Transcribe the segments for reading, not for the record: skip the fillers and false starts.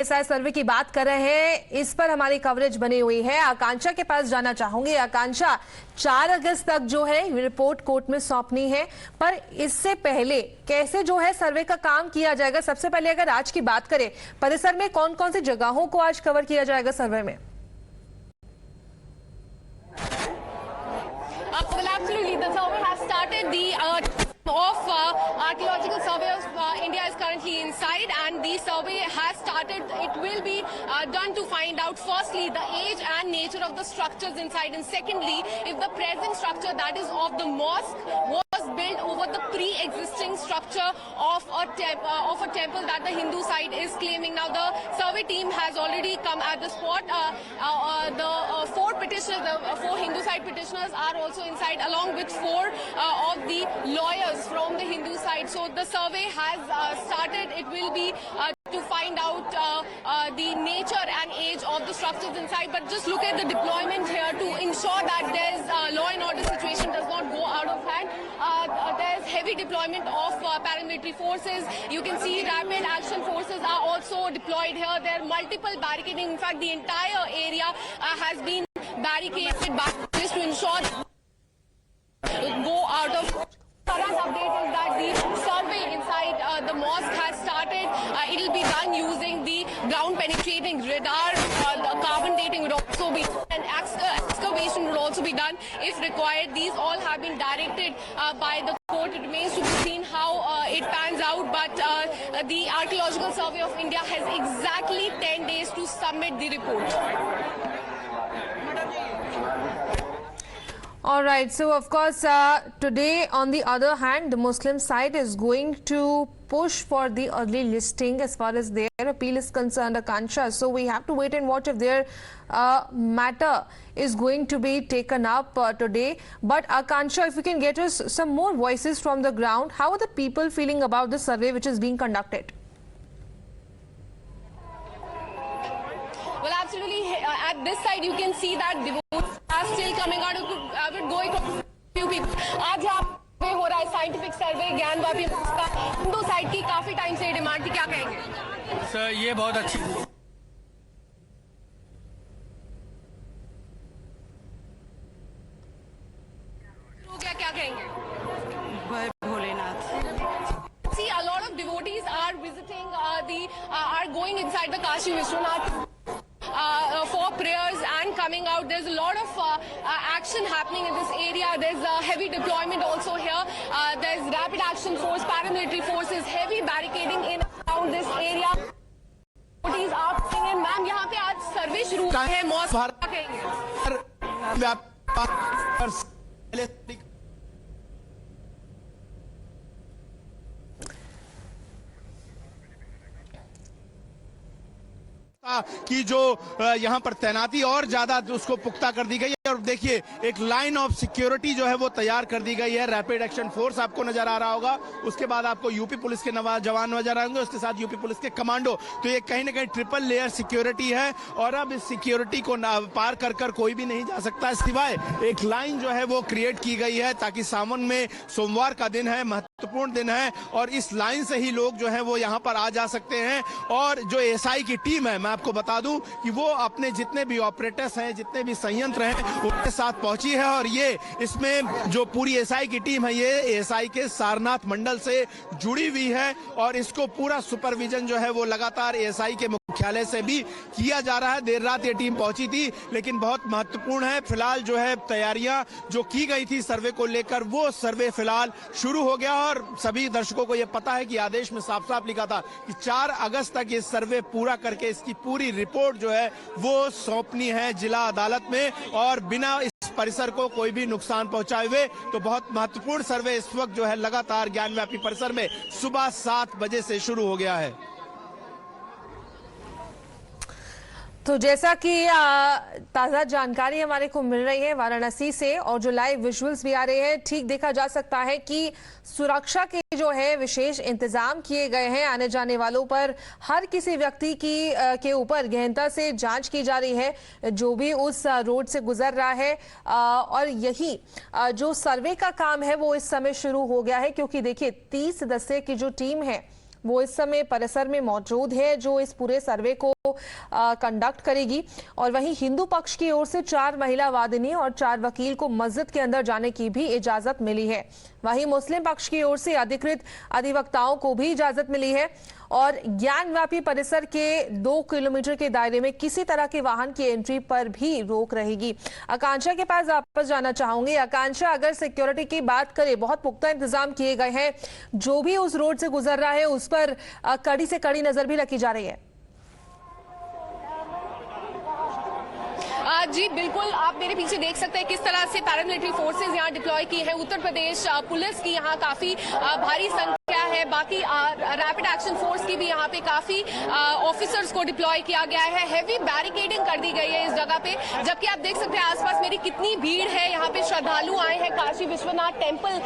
SI सर्वे की बात कर रहे हैं, इस पर हमारी कवरेज बनी हुई है। आकांक्षा के पास जाना चाहूंगी। आकांक्षा, 4 अगस्त तक जो है रिपोर्ट कोर्ट में सौंपनी है, पर इससे पहले कैसे जो है सर्वे का काम किया जाएगा? सबसे पहले अगर आज की बात करें, परिसर में कौन कौन सी जगहों को आज कवर किया जाएगा सर्वे में? Absolutely, the survey has started. The archaeological survey of India is currently inside, and the survey has started. It will be done to find out firstly the age and nature of the structures inside, and secondly if the present structure, that is of the mosque, was built over the pre-existing structure of a temple that the Hindu side is claiming. Now the survey team has already come at the spot. The 4 petitioners, the 4 Hindu side petitioners are also inside, along with 4 of the lawyers from the Hindu side. So the survey has started. It will be to find out the nature and age of the structures inside. But just look at the deployment here to ensure that there's law and order situation does not go out of hand. There's heavy deployment of paramilitary forces. You can see rapid action forces are also deployed here. There are multiple barricading. In fact, the entire area has been barricaded by police to ensure go out of. Current update is that the survey inside the mosque has started. It will be done using the ground penetrating radar. The carbon dating would also be, and excavation would also be done if required. These all have been directed by the court. It remains to be seen how it pans out, but the Archaeological Survey of India has exactly 10 days to submit the report. All right, so of course today on the other hand the Muslim side is going to push for the early listing as far as their appeal is concerned, Akanksha. So we have to wait and watch if their matter is going to be taken up today. But Akanksha, if you can get us some more voices from the ground, how are the people feeling about the survey which is being conducted? Well, absolutely. At this side, you can see that devotees are still coming out. Going to few people. आज यहाँ पे हो रहा है scientific सर्वे ज्ञानवापी का। Hindu side की काफी time से डिमांड थी, क्या कहेंगे? सर ये बहुत अच्छी हो गया, क्या कहेंगे? Bholenath. See, a lot of devotees are visiting are going inside the Kashi Vishwanath for prayers and coming out. There's a lot of action happening in this area. There's heavy deployment also here. There's rapid action force, paramilitary forces, heavy barricading in around this area. Devotees are coming in. Ma'am, यहाँ पे आज सर्वे शुरू है mask, क्या कहेंगे? की जो यहाँ पर तैनाती और ज्यादा उसको पुख्ता कर दी गई है। और देखिए एक लाइन ऑफ सिक्योरिटी जो है वो तैयार कर दी गई है। रैपिड एक्शन फोर्स आपको नजर आ रहा होगा, उसके बाद आपको यूपी पुलिस के जवान नजर आएंगे, उसके साथ यूपी पुलिस के कमांडो। तो ये कहीं ना कहीं ट्रिपल लेयर सिक्योरिटी है और अब इस सिक्योरिटी को पार कर कर कोई भी नहीं जा सकता, सिवाय एक लाइन जो है वो क्रिएट की गई है ताकि सावन में सोमवार का दिन है, महत्वपूर्ण दिन है और इस लाइन से ही लोग जो है वो यहाँ पर आ जा सकते हैं। और जो एएसआई की टीम है, मैं आपको बता दूं कि वो अपने जितने भी ऑपरेटर्स हैं, जितने भी संयंत्र हैं, उनके साथ पहुंची है। और ये इसमें जो पूरी एएसआई की टीम है, ये एएसआई के सारनाथ मंडल से जुड़ी हुई है और इसको पूरा सुपरविजन जो है वो लगातार एएसआई के मुख्यालय से भी किया जा रहा है। देर रात ये टीम पहुंची थी, लेकिन बहुत महत्वपूर्ण है, फिलहाल जो है तैयारियां जो की गई थी सर्वे को लेकर, वो सर्वे फिलहाल शुरू हो गया। और सभी दर्शकों को यह पता है कि आदेश में साफ साफ लिखा था कि 4 अगस्त तक ये सर्वे पूरा करके इसकी पूरी रिपोर्ट जो है वो सौंपनी है जिला अदालत में, और बिना इस परिसर को कोई भी नुकसान पहुंचाए हुए। तो बहुत महत्वपूर्ण सर्वे इस वक्त जो है लगातार ज्ञानव्यापी परिसर में सुबह 7 बजे से शुरू हो गया है। तो जैसा कि ताज़ा जानकारी हमारे को मिल रही है वाराणसी से और जो लाइव विजुअल्स भी आ रहे हैं, ठीक देखा जा सकता है कि सुरक्षा के जो है विशेष इंतजाम किए गए हैं। आने जाने वालों पर हर किसी व्यक्ति के ऊपर गहनता से जांच की जा रही है, जो भी उस रोड से गुजर रहा है। और यही जो सर्वे का काम है वो इस समय शुरू हो गया है, क्योंकि देखिए 30 सदस्य की जो टीम है वो इस समय परिसर में मौजूद है, जो इस पूरे सर्वे को कंडक्ट करेगी। और वहीं हिंदू पक्ष की ओर से 4 महिला वादिनी और 4 वकील को मस्जिद के अंदर जाने की भी इजाजत मिली है। वहीं मुस्लिम पक्ष की ओर से अधिकृत अधिवक्ताओं को भी इजाजत मिली है और ज्ञानव्यापी परिसर के 2 किलोमीटर के दायरे में किसी तरह के वाहन की एंट्री पर भी रोक रहेगी। आकांक्षा के पास वापस जाना चाहूंगी। आकांक्षा, अगर सिक्योरिटी की बात करें, बहुत पुख्ता इंतजाम किए गए हैं, जो भी उस रोड से गुजर रहा है उस पर कड़ी से कड़ी नजर भी रखी जा रही है। जी बिल्कुल, आप मेरे पीछे देख सकते हैं किस तरह से पैरामिलिट्री फोर्सेस यहाँ डिप्लॉय की है। उत्तर प्रदेश पुलिस की यहाँ काफी भारी संख्या है, बाकी रैपिड एक्शन फोर्स की भी यहाँ पे काफी ऑफिसर्स को डिप्लॉय किया गया है। हेवी बैरिकेडिंग कर दी गई है इस जगह पे, जबकि आप देख सकते हैं आसपास मेरी कितनी भीड़ है। यहाँ पे श्रद्धालु आए हैं काशी विश्वनाथ टेम्पल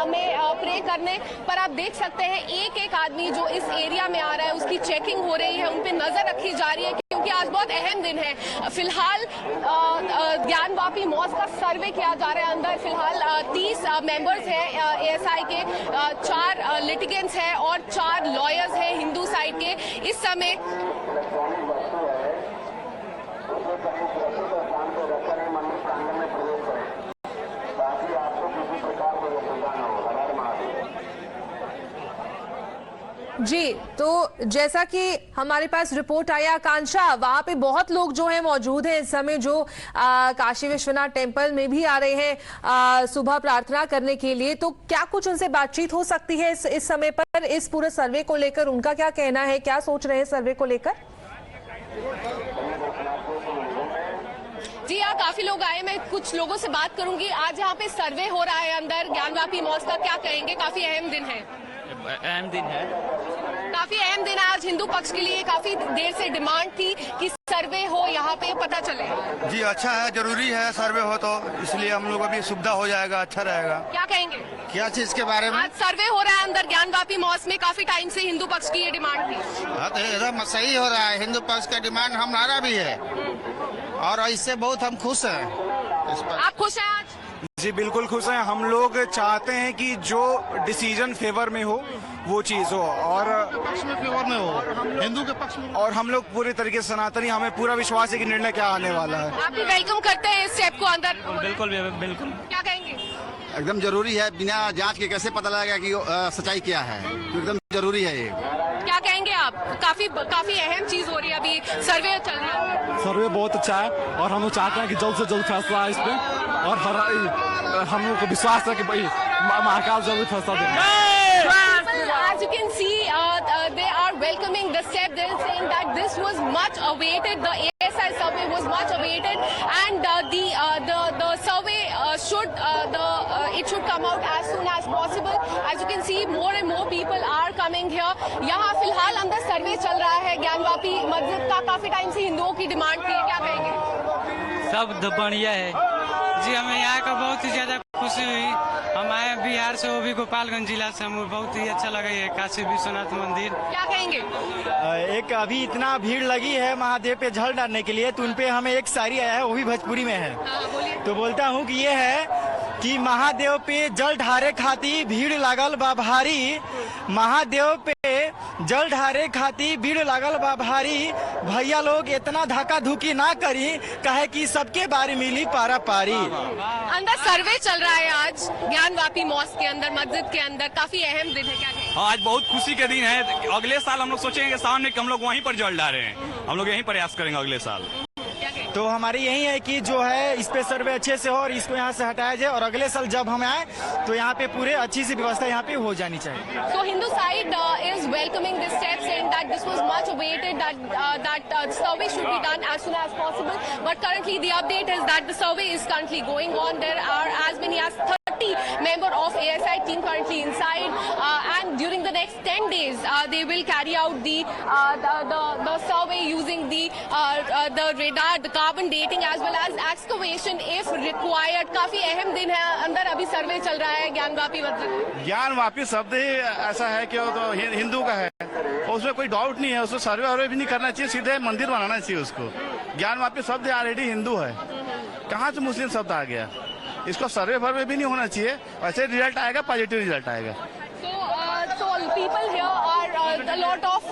में प्रे करने, पर आप देख सकते हैं एक एक आदमी जो इस एरिया में आ रहा है उसकी चेकिंग हो रही है, उन पे नजर रखी जा रही है, क्योंकि आज बहुत अहम दिन है। फिलहाल ज्ञानवापी मॉस्क का सर्वे किया जा रहा है। अंदर फिलहाल 30 मेंबर्स हैं एएसआई के, 4 लिटिगेंट्स हैं और 4 लॉयर्स हैं हिंदू साइड के। इस समय जी, तो जैसा कि हमारे पास रिपोर्ट आई आकांक्षा, वहां पे बहुत लोग जो है मौजूद हैं इस समय, जो काशी विश्वनाथ टेम्पल में भी आ रहे हैं सुबह प्रार्थना करने के लिए। तो क्या कुछ उनसे बातचीत हो सकती है इस समय पर, इस पूरे सर्वे को लेकर उनका क्या कहना है, क्या सोच रहे हैं सर्वे को लेकर? जी हाँ, काफी लोग आए, मैं कुछ लोगों से बात करूंगी। आज यहाँ पे सर्वे हो रहा है अंदर ज्ञानवापी मॉस्क का, क्या कहेंगे? काफी अहम दिन है। अहम दिन है, काफी अहम दिन है आज हिंदू पक्ष के लिए। काफी देर से डिमांड थी कि सर्वे हो, यहाँ पे पता चले। जी अच्छा है, जरूरी है सर्वे हो, तो इसलिए हम लोग अभी सुविधा हो जाएगा, अच्छा रहेगा। क्या कहेंगे? क्या चीज के बारे में? आज सर्वे हो रहा है अंदर ज्ञानवापी मॉस्क में, काफी टाइम से हिंदू पक्ष की ये डिमांड थी। हाँ तो एकदम सही हो रहा है, हिंदू पक्ष का डिमांड हमारा भी है और इससे बहुत हम खुश हैं। आप खुश हैं आज? जी बिल्कुल खुश हैं। हम लोग चाहते हैं कि जो डिसीजन फेवर में हो वो चीज हो और पक्ष में फेवर में हो, हिंदू के पक्ष में। और हम लोग पूरे तरीके से सनातनी, हमें पूरा विश्वास है कि निर्णय क्या आने वाला है। आप भी वेलकम करते हैं इस स्टेप को अंदर? बिल्कुल बिल्कुल। क्या कहेंगे? एकदम जरूरी है, बिना जांच के कैसे पता लगेगा कि सच्चाई क्या है, तो एकदम जरूरी है ये। क्या कहेंगे आप? काफी अहम चीज हो रही है, अभी सर्वे चल रहा है। सर्वे बहुत अच्छा है और हम लोग चाहते हैं कि जल्द से जल्द फैसला आए इस पे, और हम लोग को विश्वास है कि भाई महाकाल जल्द फैसला देंगे। As you can see, they are welcoming the step. They are saying that this was much awaited. The ASI survey was much awaited, and the survey it should come out as soon as possible. As you can see, more and more people are coming here. यहाँ फिलहाल अंदर सर्वे चल रहा है ज्ञानवापी मस्जिद का, काफी time से हिंदुओं की डिमांड थी। क्या कहेंगे? सब बढ़िया है जी, हमें यहाँ का बहुत ही ज्यादा खुशी हुई। हम आए बिहार से, वो भी गोपालगंज जिला से, हमें बहुत ही अच्छा लगा ये काशी विश्वनाथ मंदिर। क्या कहेंगे? एक अभी इतना भीड़ लगी है महादेव पे जल डालने के लिए, तो उन पे हमें एक शायरी आया है, वो भी भोजपुरी में है। बोलिए। तो बोलता हूँ कि ये है कि महादेव पे जल ढारे खाती भीड़ लागल बा भारी, महादेव पे जल ढारे खाती भीड़ लागल बा भारी, भैया लोग इतना धक्का धुकी ना करी, कहे कि सबके बारे मिली पारा पारी। अंदर सर्वे चल रहा है आज ज्ञानवापी मॉस्क के अंदर, मस्जिद के अंदर, काफी अहम दिन है। क्या कहेंगे? आज बहुत खुशी के दिन है। अगले साल हम लोग सोचेंगे कि सामने कि हम लोग वहीं पर जल डालें, हम लोग यहीं प्रयास करेंगे अगले साल। तो हमारी यही है कि जो है इस पे सर्वे अच्छे से हो और इसको यहाँ से हटाया जाए, और अगले साल जब हम आए तो यहाँ पे पूरे अच्छी सी व्यवस्था यहाँ पे हो जानी चाहिए। So Hindu side is welcoming this step, saying that this was much awaited, that survey should be done as soon as possible. But currently the update is that the survey is currently going on. There are as many as 30 members of ASI team currently inside, and during the next 10 days they will carry out the survey using the radar, the carbon dating as well as excavation if required. काफी अहम दिन है, अंदर अभी सर्वे चल रहा है ज्ञानवापी मस्जिद। ज्ञानवापी शब्द ही ऐसा है कि वो तो हिंदू का है, उसमें कोई डाउट नहीं है, उसको सर्वे वर्वे भी नहीं करना चाहिए, सीधे मंदिर बनाना चाहिए उसको। ज्ञानवापी शब्द ऑलरेडी हिंदू है, कहाँ से मुस्लिम शब्द आ गया? इसको सर्वे वर्वे भी नहीं होना चाहिए, वैसे रिजल्ट आएगा, पॉजिटिव रिजल्ट आएगा। So people here are a lot of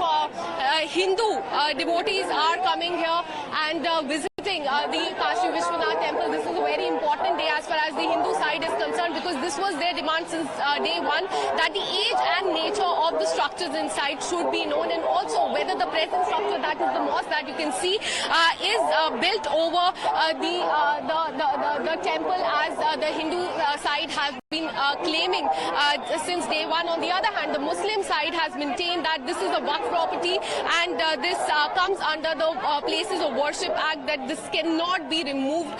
Hindu devotees are coming here and visiting the Kashi Vishwanath temple. This is a very important day as far as the Hindu side is concerned, because this was their demand since day one, that the age and nature of the structures inside should be known, and also whether the present structure, that is the mosque that you can see, is built over the temple as the Hindu side has been claiming since day one. On the other hand, the Muslim side has maintained that this is a Waqf property and this comes under the Places of Worship Act, that this cannot be removed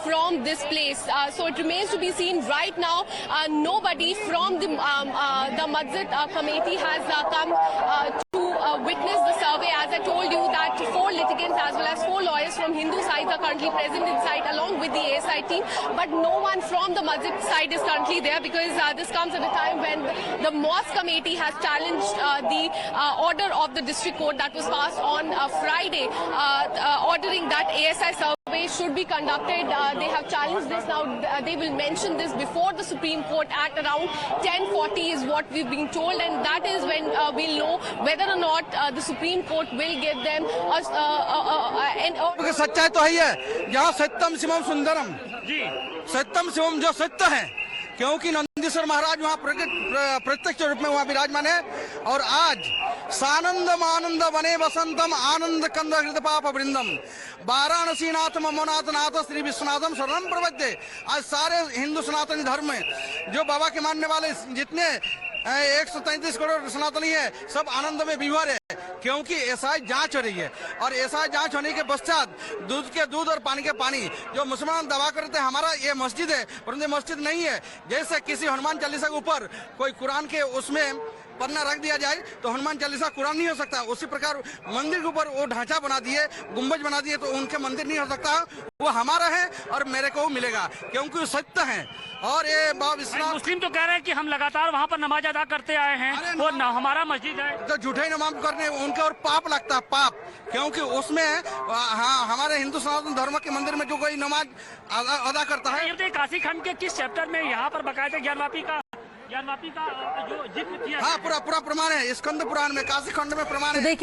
from this place. So it remains to be seen. Right now, nobody from the Masjid committee has come to witness the survey. As I told you that 4 litigants as well as 4 lawyers from Hindu sides are currently present inside along with the ASI team, but no one from the Masjid side is currently there, because this comes at a time when the mosque committee has challenged the order of the district court that was passed on Friday, ordering that ASI survey should be conducted. They have challenged this. Now they will mention this before the Supreme Court at around 10:40 is what we've been told, and that is when we'll know whether or not the Supreme Court will give them सच्चाई तो है जहाँ सत्यम शिवम सुंदरम जी, सत्यम शिवम जो सत्य है, क्योंकि नंदीश्वर महाराज वहाँ प्रत्यक्ष रूप में वहाँ विराजमान है। और आज सानंदम आनंद बने वसंतम आनंद कंद हृदय पाप वृंदम वाराणसी नाथ ममोनाथ नाथ श्री विश्वनाथम शरणम प्रपद्ये। आज सारे हिंदू सनातनी धर्म में जो बाबा के मानने वाले जितने 133 करोड़ सनातनी है, सब आनंद में विभोर है, क्योंकि एसआई जांच हो रही है। और एसआई जांच होने के पश्चात दूध के दूध और पानी के पानी, जो मुसलमान दावा करते हैं हमारा ये मस्जिद है, परंतु मस्जिद नहीं है। जैसे किसी हनुमान चालीसा के ऊपर कोई कुरान के उसमें पन्ना रख दिया जाए तो हनुमान चालीसा कुरान नहीं हो सकता, उसी प्रकार मंदिर के ऊपर वो ढांचा बना दिए, गुंबज बना दिए, तो उनके मंदिर नहीं हो सकता। वो हमारा है और मेरे को मिलेगा, क्योंकि वो सत्य है। और ये मुस्लिम तो कह रहे हैं कि हम लगातार वहाँ पर नमाज अदा करते आए हैं और हमारा मस्जिद है, तो झूठे नमाज करने उनके और पाप लगता है, पाप, क्योंकि उसमें हाँ हमारे हिंदू सनातन धर्म के मंदिर में जो कोई नमाज अदा करता है। ये काशी खंड के किस चैप्टर में यहाँ पर बकायदे ज्ञानवापी का जो जिक्र किया? हाँ, पूरा प्रमाण है स्कंद पुराण में, काशी खंड में प्रमाण है। देखिए